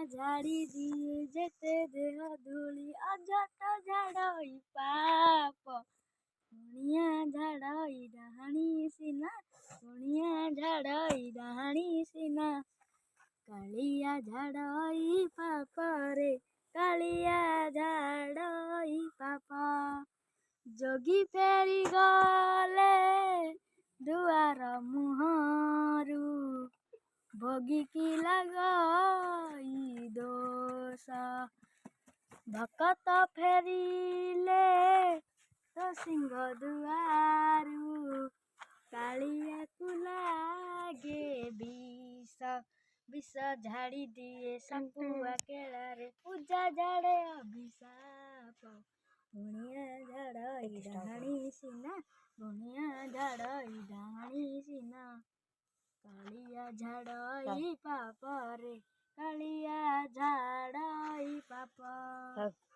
ଝାଡ଼ି ଦିଏ ଯେତେ ଦେହ ଧୂଳି ଅଯଥା ଝାଡ଼ଇ ପାପ ଗୁଣିଆ ଝାଡ଼ଇ ଡାହାଣୀ ସିନା ଗୁଣିଆ ଝାଡ଼ଇ ଡାହାଣୀ ସିନା କାଳିଆ ଝାଡ଼ଇ ପାପରେ କାଳିଆ ଝାଡ଼ଇ ପାପ ଯୋଗୀ ଫେରି ଗଲେ ଦୁଆର ମୁହଁରୁ ଭୋଗିକି ଲାଗଇ ଦୋଷ ଭକତ ଫେରିଲେ ତ ସିଂହ ଦୁଆରୁ କାଳିଆକୁ ଲାଗେ ବିଷ ଝାଡ଼ି ଦିଏ ସାପୁଆ କେଳାରେ ପୂଜା ଝାଡ଼େ ଅଭିଶାପ ଗୁଣିଆ ଝାଡ଼ଇ ଡାହାଣୀ ସିନା ଗୁଣିଆ ଝାଡ଼ଇ ଡାହାଣୀ ସିନା କାଳିଆ ଝାଡ଼ଇ ପାପରେ କାଳିଆ ଝାଡ଼ଇ ପାପ।